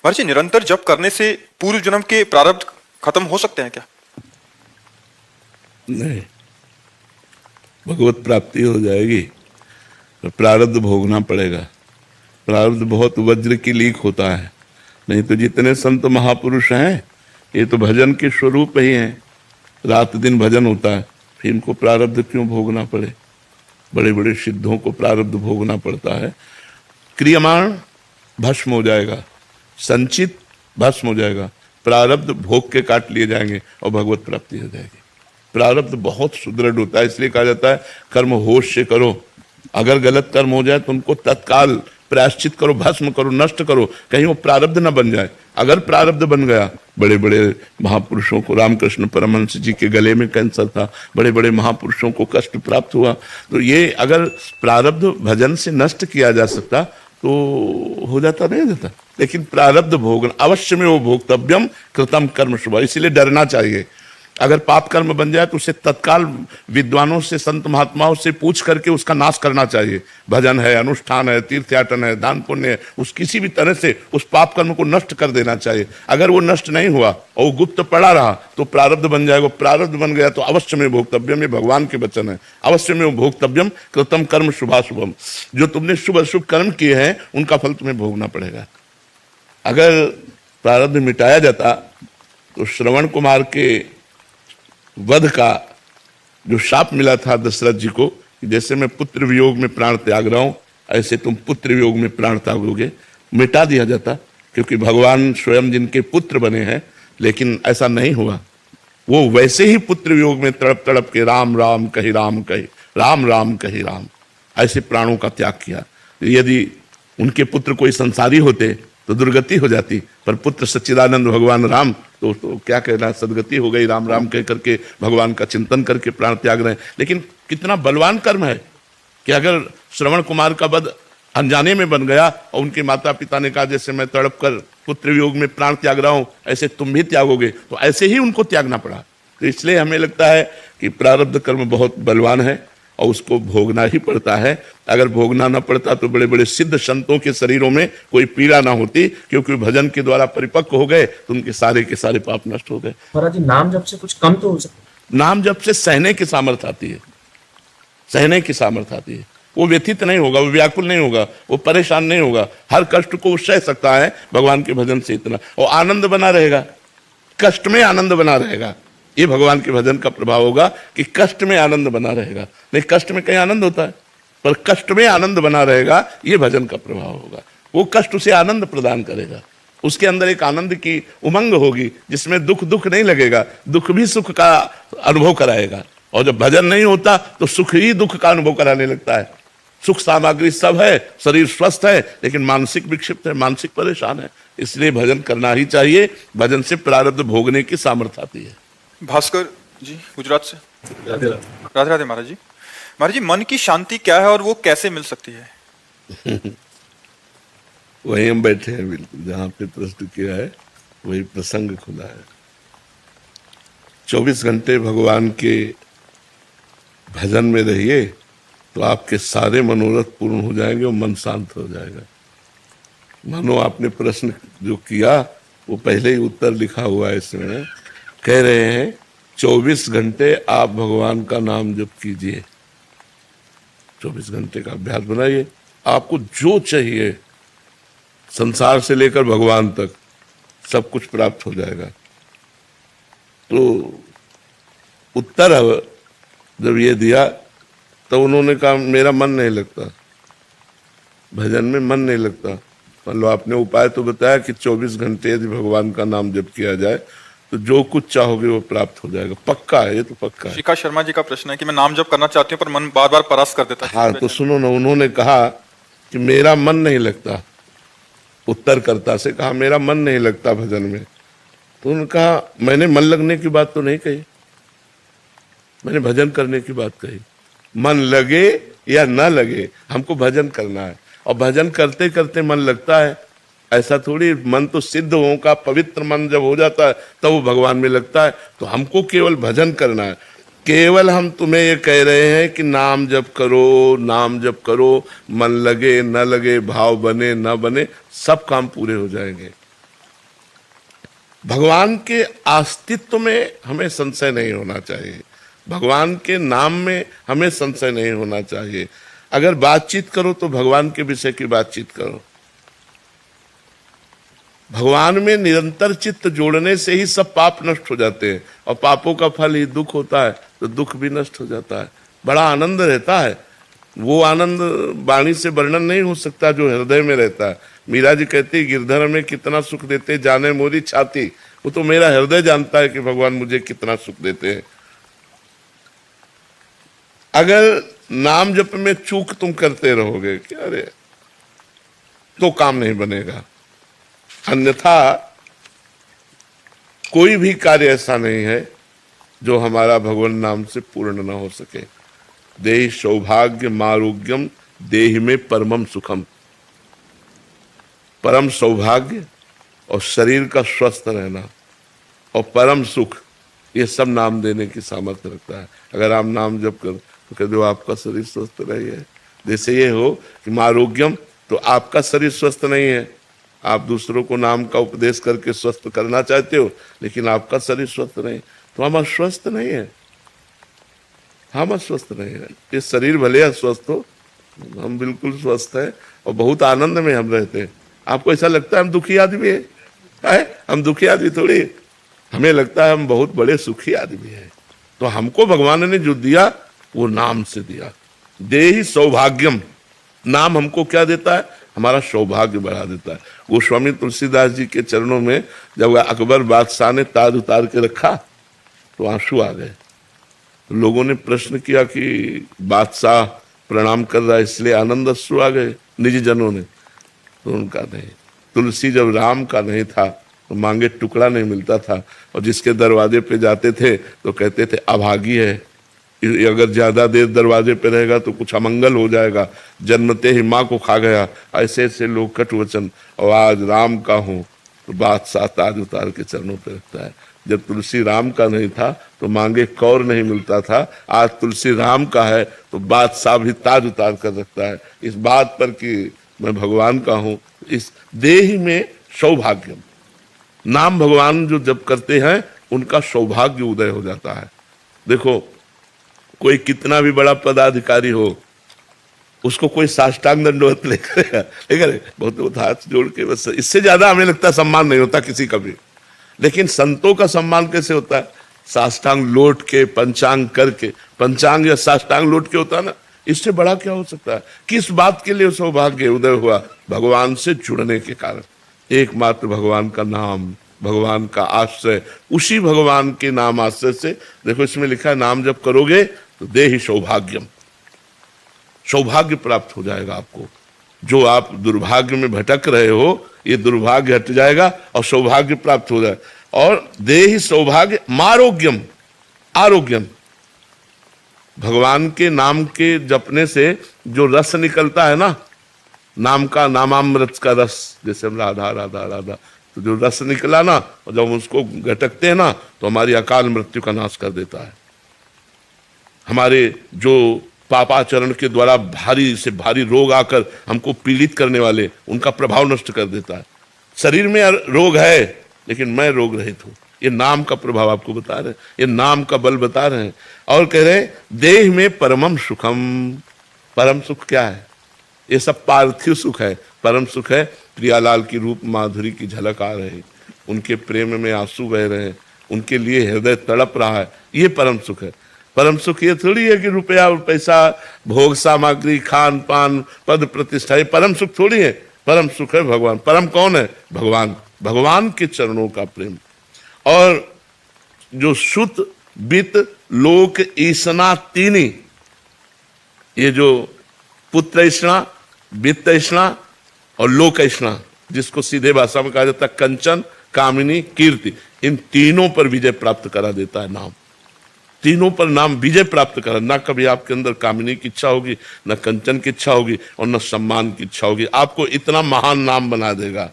महर्षि, निरंतर जप करने से पूर्व जन्म के प्रारब्ध खत्म हो सकते हैं क्या? नहीं, भगवत प्राप्ति हो जाएगी तो प्रारब्ध भोगना पड़ेगा। प्रारब्ध बहुत वज्र की लीक होता है। नहीं तो जितने संत महापुरुष हैं ये तो भजन के स्वरूप ही हैं, रात दिन भजन होता है, फिर इनको प्रारब्ध क्यों भोगना पड़े? बड़े बड़े सिद्धों को प्रारब्ध भोगना पड़ता है। क्रियमाण भस्म हो जाएगा, संचित भस्म हो जाएगा, प्रारब्ध भोग के काट लिए जाएंगे और भगवत प्राप्ति हो जाएगी। प्रारब्ध बहुत सुदृढ़ होता है, इसलिए कहा जाता है कर्म होश से करो। अगर गलत कर्म हो जाए तो उनको तत्काल प्रायश्चित करो, भस्म करो, नष्ट करो, कहीं वो प्रारब्ध न बन जाए। अगर प्रारब्ध बन गया, बड़े बड़े महापुरुषों को, रामकृष्ण परमहंस जी के गले में कैंसर था, बड़े बड़े महापुरुषों को कष्ट प्राप्त हुआ। तो ये अगर प्रारब्ध भजन से नष्ट किया जा सकता तो हो जाता, नहीं जाता। लेकिन प्रारब्ध भोगन अवश्य में वो भोक्तव्यम कृतम कर्म शुभ, इसीलिए डरना चाहिए। अगर पाप कर्म बन जाए तो उसे तत्काल विद्वानों से, संत महात्माओं से पूछ करके उसका नाश करना चाहिए। भजन है, अनुष्ठान है, तीर्थयाटन है, दान पुण्य है, उस किसी भी तरह से उस पाप कर्म को नष्ट कर देना चाहिए। अगर वो नष्ट नहीं हुआ और वो गुप्त पड़ा रहा तो प्रारब्ध बन जाएगा। प्रारब्ध बन गया तो अवश्य में भोक्तव्यम, ये भगवान के वचन है, अवश्य में भोक्तव्यम कृतम कर्म शुभाशुभम। जो तुमने शुभ अशुभ कर्म किए हैं उनका फल तुम्हें भोगना पड़ेगा। अगर प्रारब्ध मिटाया जाता तो श्रवण कुमार के वध का जो शाप मिला था दशरथ जी को, जैसे मैं पुत्र वियोग में प्राण त्याग रहा हूं ऐसे तुम पुत्र वियोग में प्राण त्यागोगे, मिटा दिया जाता। क्योंकि भगवान स्वयं जिनके पुत्र बने हैं, लेकिन ऐसा नहीं हुआ। वो वैसे ही पुत्र वियोग में तड़प तड़प के राम राम कही राम कही, राम राम कही राम, ऐसे प्राणों का त्याग किया। यदि उनके पुत्र कोई संसारी होते तो दुर्गति हो जाती, पर पुत्र सच्चिदानंद भगवान राम तो क्या कहना, सदगति हो गई। राम राम कह करके भगवान का चिंतन करके प्राण त्याग रहे हैं। लेकिन कितना बलवान कर्म है कि अगर श्रवण कुमार का वध अनजाने में बन गया और उनके माता पिता ने कहा जैसे मैं तड़प कर पुत्र वियोग में प्राण त्याग रहा हूं ऐसे तुम भी त्यागोगे, तो ऐसे ही उनको त्यागना पड़ा। तो इसलिए हमें लगता है कि प्रारब्ध कर्म बहुत बलवान है और उसको भोगना ही पड़ता है। अगर भोगना न पड़ता तो बड़े बड़े सिद्ध संतों के शरीरों में कोई पीड़ा ना होती, क्योंकि भजन के द्वारा परिपक्व हो गए तो उनके सारे के सारे पाप नष्ट हो गए। महाराज जी, नाम जप से कुछ कम तो हो सकता? नाम जप से सहने की सामर्थ्य आती है, सहने की सामर्थ्य आती है। वो व्यथित नहीं होगा, वो व्याकुल नहीं होगा, वो परेशान नहीं होगा, हर कष्ट को वो सह सकता है भगवान के भजन से इतना। और आनंद बना रहेगा, कष्ट में आनंद बना रहेगा। ये भगवान के भजन का प्रभाव होगा कि कष्ट में आनंद बना रहेगा। नहीं, कष्ट में कहीं आनंद होता है, पर कष्ट में आनंद बना रहेगा, ये भजन का प्रभाव होगा। वो कष्ट उसे आनंद प्रदान करेगा, उसके अंदर एक आनंद की उमंग होगी जिसमें दुख दुख नहीं लगेगा, दुख भी सुख का अनुभव कराएगा। और जब भजन नहीं होता तो सुख ही दुख का अनुभव कराने लगता है। सुख सामग्री सब है, शरीर स्वस्थ है, लेकिन मानसिक विक्षिप्त है, मानसिक परेशान है। इसलिए भजन करना ही चाहिए। भजन से प्रारब्ध भोगने की सामर्थ्य आती है। भास्कर जी गुजरात से। राधे राधे महाराज जी। महाराज जी, मन की शांति क्या है और वो कैसे मिल सकती है? वहीं हम बैठे हैं, बिल्कुल जहां पे प्रश्न किया है वही प्रसंग खुला है। 24 घंटे भगवान के भजन में रहिए तो आपके सारे मनोरथ पूर्ण हो जाएंगे और मन शांत हो जाएगा। मानो आपने प्रश्न जो किया वो पहले ही उत्तर लिखा हुआ है इसमें। कह रहे हैं 24 घंटे आप भगवान का नाम जप कीजिए, 24 घंटे का अभ्यास बनाइए, आपको जो चाहिए संसार से लेकर भगवान तक सब कुछ प्राप्त हो जाएगा। तो उत्तर जब ये दिया तो उन्होंने कहा मेरा मन नहीं लगता, भजन में मन नहीं लगता। मतलब आपने उपाय तो बताया कि 24 घंटे यदि भगवान का नाम जप किया जाए तो जो कुछ चाहोगे वो प्राप्त हो जाएगा। पक्का है, ये तो पक्का है। शिखा शर्मा जी का प्रश्न है कि मैं नाम जप करना चाहती हूँ पर मन बार बार परास्त कर देता है। हाँ, तो सुनो ना, उन्होंने कहा कि मेरा मन नहीं लगता, उत्तरकर्ता से कहा मेरा मन नहीं लगता भजन में। तो उन्होंने कहा मैंने मन लगने की बात तो नहीं कही, मैंने भजन करने की बात कही। मन लगे या न लगे, हमको भजन करना है। और भजन करते करते मन लगता है, ऐसा थोड़ी। मन तो सिद्ध हो का पवित्र मन जब हो जाता है तब वो भगवान में लगता है। तो हमको केवल भजन करना है। केवल हम तुम्हें ये कह रहे हैं कि नाम जप करो, नाम जप करो, मन लगे न लगे, भाव बने न बने, सब काम पूरे हो जाएंगे। भगवान के अस्तित्व में हमें संशय नहीं होना चाहिए, भगवान के नाम में हमें संशय नहीं होना चाहिए। अगर बातचीत करो तो भगवान के विषय की बातचीत करो। भगवान में निरंतर चित्त जोड़ने से ही सब पाप नष्ट हो जाते हैं, और पापों का फल ही दुख होता है, तो दुख भी नष्ट हो जाता है, बड़ा आनंद रहता है। वो आनंद वाणी से वर्णन नहीं हो सकता जो हृदय में रहता है। मीरा जी कहती, गिरधर में कितना सुख देते जाने मोरी छाती। वो तो मेरा हृदय जानता है कि भगवान मुझे कितना सुख देते हैं। अगर नाम जप में चूक तुम करते रहोगे कि अरे, तो काम नहीं बनेगा। अन्यथा कोई भी कार्य ऐसा नहीं है जो हमारा भगवान नाम से पूर्ण न हो सके। देहि सौभाग्य मारोग्यम देहि में परमम सुखम। परम सौभाग्य और शरीर का स्वस्थ रहना और परम सुख, ये सब नाम देने की सामर्थ्य रखता है। अगर आप नाम जप करो तो कह दो आपका शरीर स्वस्थ रहे। जैसे ये हो कि मारोग्यम, तो आपका शरीर स्वस्थ नहीं है, आप दूसरों को नाम का उपदेश करके स्वस्थ करना चाहते हो, लेकिन आपका शरीर स्वस्थ नहीं, तो हम अस्वस्थ नहीं है, हम अस्वस्थ नहीं है। ये शरीर भले अस्वस्थ हो, हम बिल्कुल स्वस्थ है और बहुत आनंद में हम रहते हैं। आपको ऐसा लगता है हम दुखी आदमी है? हम दुखी आदमी थोड़ी, हमें लगता है हम बहुत बड़े सुखी आदमी हैं। तो हमको भगवान ने जो दिया वो नाम से दिया। देहि सौभाग्यम, नाम हमको क्या देता है? हमारा सौभाग्य बढ़ा देता है। गोस्वामी तुलसीदास जी के चरणों में जब अकबर बादशाह ने ताज उतार के रखा तो आंसू आ गए। लोगों ने प्रश्न किया कि बादशाह प्रणाम कर रहा है इसलिए आनंद अश्रु आ गए निजी जनों ने, तो उनका नहीं। तुलसी जब राम का नहीं था तो मांगे टुकड़ा नहीं मिलता था, और जिसके दरवाजे पे जाते थे तो कहते थे अभागी है, अगर ज्यादा देर दरवाजे पे रहेगा तो कुछ अमंगल हो जाएगा, जन्मते ही माँ को खा गया। ऐसे ऐसे लोग कटु वचन। और आज राम का हूं तो बादशाह ताज उतार के चरणों पे रखता है। जब तुलसी राम का नहीं था तो मांगे कौर नहीं मिलता था, आज तुलसी राम का है तो बादशाह भी ताज उतार कर रखता है, इस बात पर कि मैं भगवान का हूं। इस देह में सौभाग्य, नाम भगवान जो जब करते हैं उनका सौभाग्य उदय हो जाता है। देखो, कोई कितना भी बड़ा पदाधिकारी हो, उसको कोई साष्टांग दंडवत नहीं करेगा, बहुत हाथ जोड़ के, बस इससे ज्यादा हमें लगता है सम्मान नहीं होता किसी का भी। लेकिन संतों का सम्मान कैसे होता है? साष्टांग लौट के, पंचांग करके, पंचांग या साष्टांग लौट के होता है ना, इससे बड़ा क्या हो सकता है? किस बात के लिए सौभाग्य उदय हुआ? भगवान से जुड़ने के कारण। एकमात्र भगवान का नाम, भगवान का आश्रय, उसी भगवान के नाम आश्रय से। देखो इसमें लिखा है नाम जब करोगे तो देहि सौभाग्यम, सौभाग्य प्राप्त हो जाएगा आपको। जो आप दुर्भाग्य में भटक रहे हो, ये दुर्भाग्य हट जाएगा और सौभाग्य प्राप्त हो जाएगा। और देहि सौभाग्य मारोग्यम, आरोग्यम, भगवान के नाम के जपने से जो रस निकलता है ना, नाम का, नामामृत का रस, जैसे हम राधा राधा राधा, तो जो रस निकला ना, और जब उसको घटकते हैं ना तो हमारी अकाल मृत्यु का नाश कर देता है। हमारे जो पापाचरण के द्वारा भारी से भारी रोग आकर हमको पीड़ित करने वाले, उनका प्रभाव नष्ट कर देता है। शरीर में रोग है लेकिन मैं रोग रहित हूं, ये नाम का प्रभाव आपको बता रहे हैं, ये नाम का बल बता रहे हैं। और कह रहे हैं देह में परमम सुखम। परम सुख क्या है? ये सब पार्थिव सुख है। परम सुख है प्रियालाल की रूप माधुरी की झलक आ रही, उनके प्रेम में आंसू बह रहे हैं, उनके लिए हृदय तड़प रहा है, ये परम सुख है। परम सुख ये थोड़ी है कि रुपया और पैसा, भोग सामग्री, खान पान, पद प्रतिष्ठा, ये परम सुख थोड़ी है। परम सुख है भगवान। परम कौन है? भगवान। भगवान के चरणों का प्रेम। और जो सुत वित्त लोक ईसना तीनी, ये जो पुत्र ईष्णा, वित्त ईष्णा और लोक ईष्णा, जिसको सीधे भाषा में कहा जाता है कंचन, कामिनी, कीर्ति, इन तीनों पर विजय प्राप्त करा देता है नाम। तीनों पर नाम विजय प्राप्त करा। ना कभी आपके अंदर कामिनी की इच्छा होगी, न कंचन की इच्छा होगी और न सम्मान की इच्छा होगी। आपको इतना महान नाम बना देगा।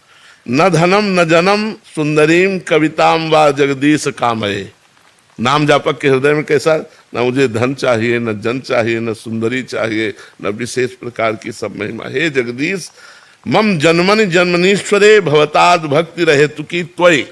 न धनम न जनम सुंदरीम कविताम व जगदीश कामये। नाम जापक के हृदय में कैसा? ना मुझे धन चाहिए, न जन चाहिए, न सुंदरी चाहिए, न विशेष प्रकार की सब महिमा। हे जगदीश, मम जन्मनि जन्मनीश्वरे भवताद भक्ति रहे तुकी त्वयि।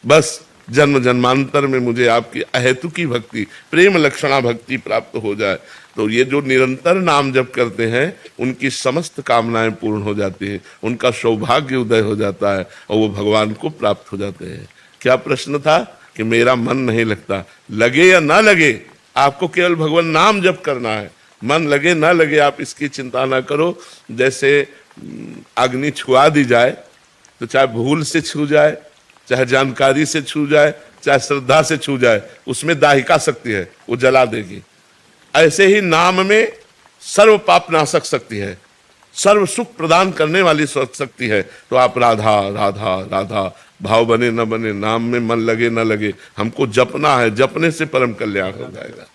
बस जन्म जन्मांतर में मुझे आपकी अहेतुकी भक्ति, प्रेम लक्षणा भक्ति प्राप्त हो जाए। तो ये जो निरंतर नाम जप करते हैं उनकी समस्त कामनाएं पूर्ण हो जाती हैं, उनका सौभाग्य उदय हो जाता है और वो भगवान को प्राप्त हो जाते हैं। क्या प्रश्न था कि मेरा मन नहीं लगता? लगे या ना लगे, आपको केवल भगवान नाम जप करना है। मन लगे ना लगे आप इसकी चिंता ना करो। जैसे अग्नि छुआ दी जाए तो चाहे भूल से छू जाए, चाहे जानकारी से छू जाए, चाहे श्रद्धा से छू जाए, उसमें दाहिका शक्ति है, वो जला देगी। ऐसे ही नाम में सर्व पाप नाशक शक्ति है, सर्व सुख प्रदान करने वाली शक्ति है। तो आप राधा राधा राधा भाव बने न बने, नाम में मन लगे न लगे, हमको जपना है, जपने से परम कल्याण हो जाएगा।